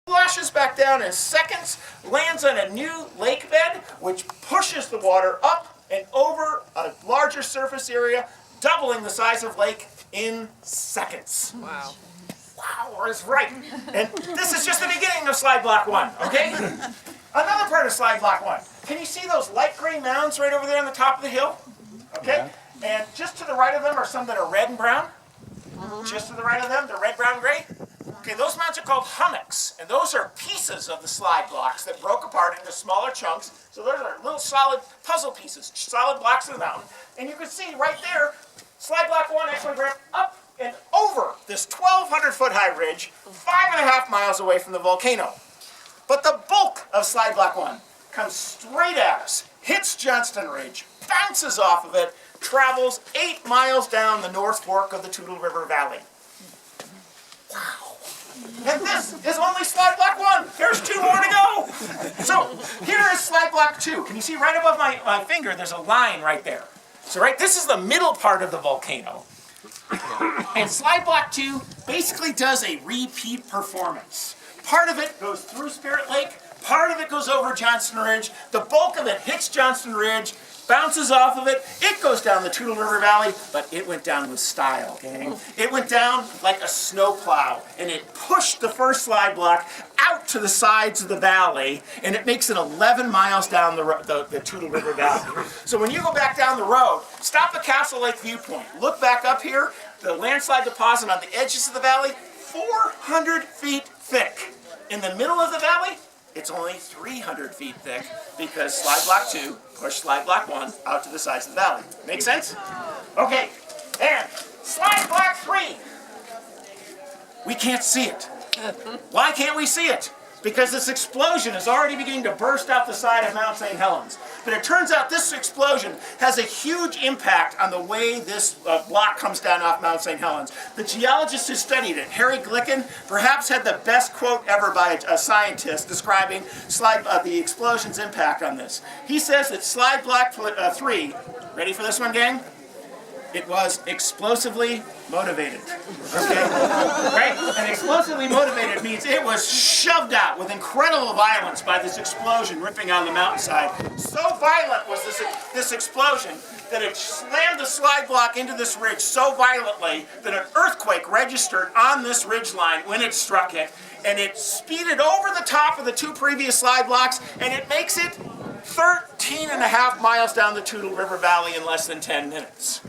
splashes back down in seconds, lands on a new lake bed, which pushes the water up and over a larger surface area, doubling the size of lake in seconds. Wow. Wow, that's right. And this is just the beginning of slide block 1, okay? Another part of slide block 1. Can you see those light gray mounds right over there on the top of the hill? Okay? And just to the right of them are some that are red and brown. Just to the right of them, they're red, brown, gray. Okay, those mounds are called hummocks, and those are pieces of the slide blocks that broke apart into smaller chunks. So those are little solid puzzle pieces, solid blocks of the mountain. And you can see right there, slide block 1 actually ran up and over this 1,200-foot high ridge, 5.5 miles away from the volcano. But the bulk of slide block 1 comes straight at us, hits Johnston Ridge, bounces off of it, travels 8 miles down the North Fork of the Toutle River Valley. Wow. And this is only slide block 1. There's 2 more to go. So here is slide block 2. Can you see right above my finger, there's a line right there. So this is the middle part of the volcano. And slide block 2 basically does a repeat performance. Part of it goes through Spirit Lake, part of it goes over Johnston Ridge, the bulk of it hits Johnston Ridge, bounces off of it, it goes down the Toutle River Valley, but it went down with style, gang. It went down like a snowplow, and it pushed the first slide block out to the sides of the valley, and it makes it 11 miles down the Toutle River Valley. So when you go back down the road, stop at Castle Lake Viewpoint, look back up here, the landslide deposit on the edges of the valley, 400 feet thick. In the middle of the valley, it's only 300 feet thick because slide block 2 pushed slide block 1 out to the sides of the valley. Make sense? Okay, and slide block 3. We can't see it. Why can't we see it? Because this explosion is already beginning to burst out the side of Mount St. Helens. But it turns out this explosion has a huge impact on the way this block comes down off Mount St. Helens. The geologist who studied it, Harry Glicken, perhaps had the best quote ever by a scientist describing the explosion's impact on this. He says that slide block 3, ready for this one, gang? It was explosively motivated. Okay? Right? And explosively motivated means it was shoved out with incredible violence by this explosion ripping on the mountainside. So violent was this explosion that it slammed the slide block into this ridge so violently that an earthquake registered on this ridge line when it struck it, and it speeded over the top of the 2 previous slide blocks, and it makes it 13.5 miles down the Toutle River Valley in less than 10 minutes.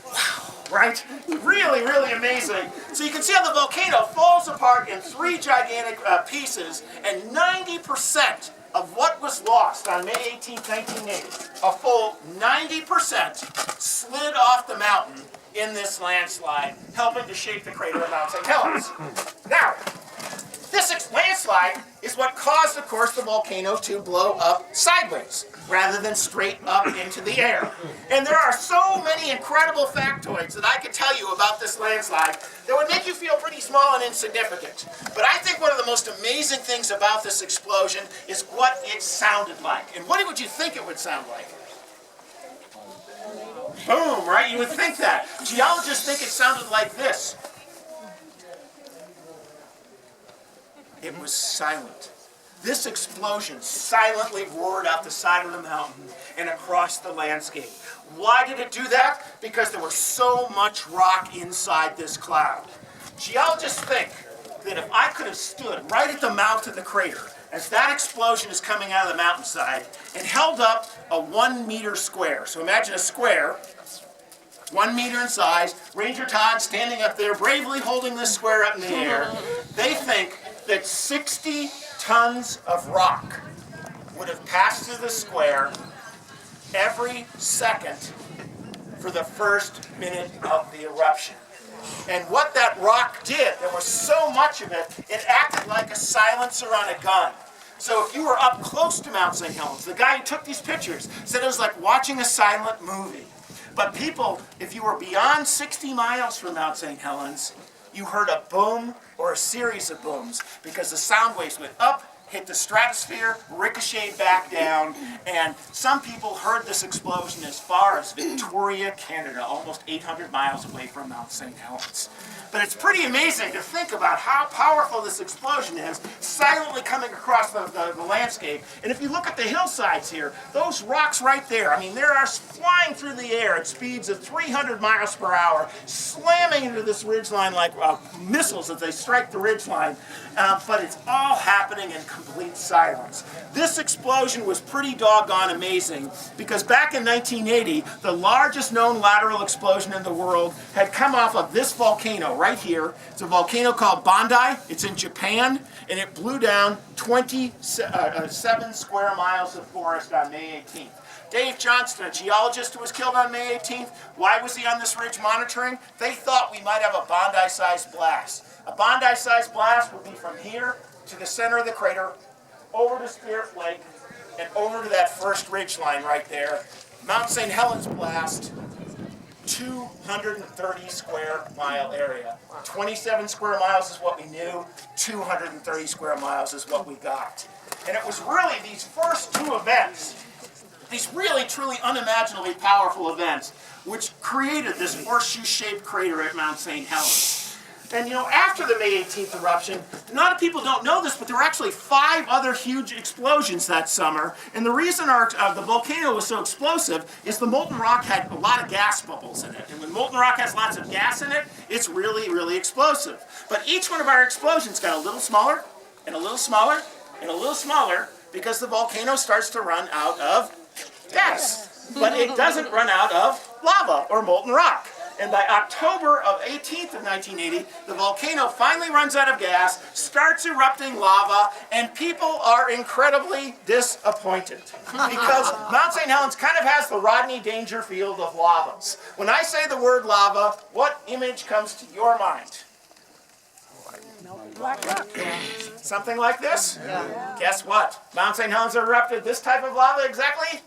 Wow, right? Really, really amazing. So you can see how the volcano falls apart in 3 gigantic pieces, and 90% of what was lost on May 18, 1980, a full 90% slid off the mountain in this landslide, helping to shape the crater of Mount St. Helens. Now, this landslide is what caused, of course, the volcano to blow up sideways rather than straight up into the air. And there are so many incredible factoids that I could tell you about this landslide that would make you feel pretty small and insignificant. But I think one of the most amazing things about this explosion is what it sounded like. And what would you think it would sound like? Boom, right? You would think that. Geologists think it sounded like this. It was silent. This explosion silently roared out the side of the mountain and across the landscape. Why did it do that? Because there was so much rock inside this cloud. Geologists think that if I could have stood right at the mouth of the crater as that explosion is coming out of the mountainside and held up a 1 meter square. So imagine a square, 1 meter in size, Ranger Todd standing up there bravely holding this square up in the air. They think that 60 tons of rock would have passed through the square every second for the first minute of the eruption. And what that rock did, there was so much of it, it acted like a silencer on a gun. So if you were up close to Mount St. Helens, the guy who took these pictures said it was like watching a silent movie. But people, if you were beyond 60 miles from Mount St. Helens, you heard a boom or a series of booms because the sound waves went up hit the stratosphere, ricocheted back down, and some people heard this explosion as far as Victoria, Canada, almost 800 miles away from Mount St. Helens. But it's pretty amazing to think about how powerful this explosion is, silently coming across the landscape. And if you look at the hillsides here, those rocks right there, I mean, they are flying through the air at speeds of 300 miles per hour, slamming into this ridgeline like missiles as they strike the ridgeline. But it's all happening in complete silence. This explosion was pretty doggone amazing because back in 1980, the largest known lateral explosion in the world had come off of this volcano right here. It's a volcano called Bondi. It's in Japan, and it blew down 27 square miles of forest on May 18th. Dave Johnston, a geologist who was killed on May 18th, why was he on this ridge monitoring? They thought we might have a Bondi-sized blast. A Bondi-sized blast would be from here to the center of the crater, over to Spirit Lake, and over to that first ridge line right there. Mount St. Helens blast, 230 square mile area. 27 square miles is what we knew, 230 square miles is what we got. And it was really these first two events, these really truly unimaginably powerful events, which created this horseshoe-shaped crater at Mount St. Helens. And you know, after the May 18th eruption, a lot of people don't know this, but there were actually 5 other huge explosions that summer. And the reason the volcano was so explosive is the molten rock had a lot of gas bubbles in it. And when molten rock has lots of gas in it, it's really, really explosive. But each one of our explosions got a little smaller, and a little smaller, and a little smaller, because the volcano starts to run out of gas. But it doesn't run out of lava or molten rock. And by October of 18th of 1980, the volcano finally runs out of gas, starts erupting lava, and people are incredibly disappointed. Because Mount St. Helens kind of has the Rodney Dangerfield of lavas. When I say the word lava, what image comes to your mind? Black rock. Something like this? Yeah. Guess what? Mount St. Helens erupted this type of lava exactly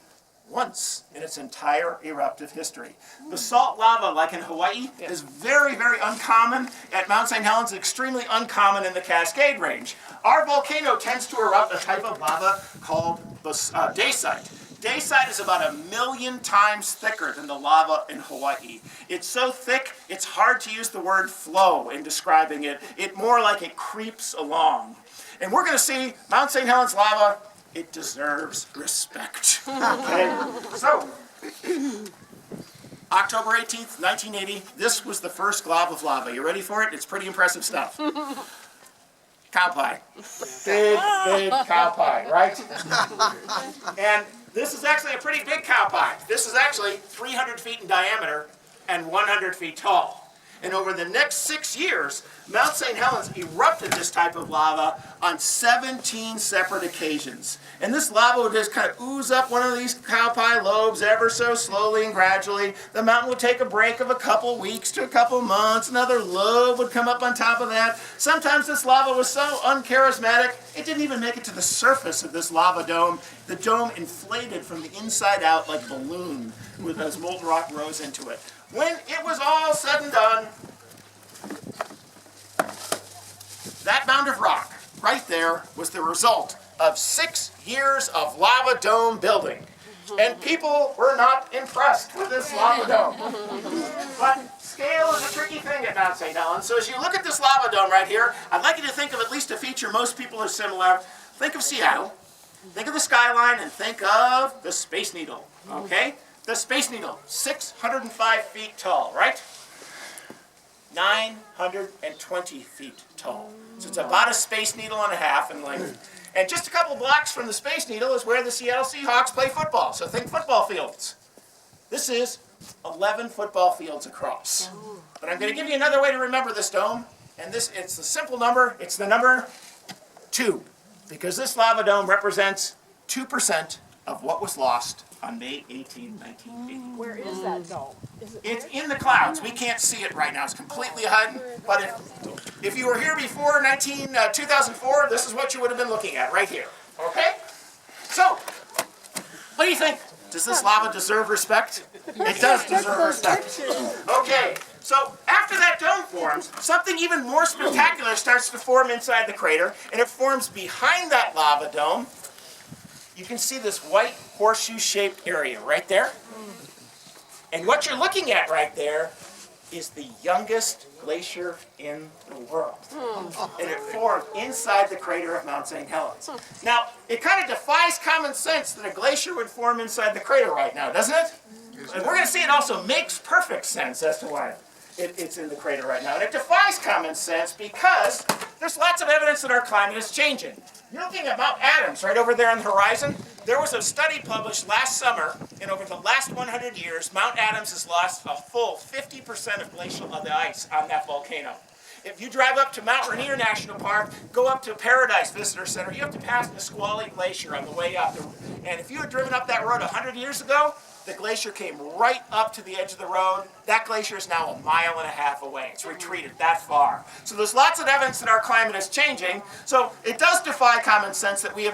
once in its entire eruptive history. Basalt lava, like in Hawaii, is very, very uncommon. At Mount St. Helens, extremely uncommon in the Cascade Range. Our volcano tends to erupt a type of lava called dacite. Dacite is about 1 million times thicker than the lava in Hawaii. It's so thick, it's hard to use the word flow in describing it. It's more like it creeps along. And we're going to see Mount St. Helens lava. It deserves respect. Okay? So, October 18th, 1980, this was the first glob of lava. You ready for it? It's pretty impressive stuff. Cow pie. Big, big cow pie, right? And this is actually a pretty big cow pie. This is actually 300 feet in diameter and 100 feet tall. And over the next 6 years, Mount St. Helens erupted this type of lava on 17 separate occasions. And this lava would just kind of ooze up one of these cow pie lobes ever so slowly and gradually. The mountain would take a break of a couple weeks to a couple months. Another lobe would come up on top of that. Sometimes this lava was so uncharismatic, it didn't even make it to the surface of this lava dome. The dome inflated from the inside out like a balloon as molten rock rose into it. When it was all said and done, that mound of rock right there was the result of 6 years of lava dome building. And people were not impressed with this lava dome. But scale is a tricky thing at Mount St. Helens. So as you look at this lava dome right here, I'd like you to think of at least a feature most people are similar. Think of Seattle, think of the skyline, and think of the Space Needle, okay? The Space Needle, 605 feet tall, right? 920 feet tall. So it's about a Space Needle and a half in length. And just a couple blocks from the Space Needle is where the Seattle Seahawks play football. So think football fields. This is 11 football fields across. But I'm going to give you another way to remember this dome. And it's a simple number. It's the number 2. Because this lava dome represents 2% of what was lost on May 18, 1980. Where is that dome? It's in the clouds. We can't see it right now. It's completely hidden. But if you were here before 2004, this is what you would have been looking at right here. Okay? So, what do you think? Does this lava deserve respect? It does deserve respect. Okay, So after that dome forms, something even more spectacular starts to form inside the crater, and it forms behind that lava dome. You can see this white horseshoe-shaped area right there. And what you're looking at right there is the youngest glacier in the world. And it formed inside the crater of Mount St. Helens. Now, it kind of defies common sense that a glacier would form inside the crater right now, doesn't it? And we're going to see it also makes perfect sense as to why it's in the crater right now. And it defies common sense because there's lots of evidence that our climate is changing. You're looking at Mount Adams right over there on the horizon. There was a study published last summer, and over the last 100 years, Mount Adams has lost a full 50% of the ice on that volcano. If you drive up to Mount Rainier National Park, go up to Paradise Visitor Center, you have to pass Nisqually Glacier on the way up. And if you had driven up that road 100 years ago, the glacier came right up to the edge of the road. That glacier is now 1.5 miles away. It's retreated that far. So there's lots of evidence that our climate is changing. So it does defy common sense that we have a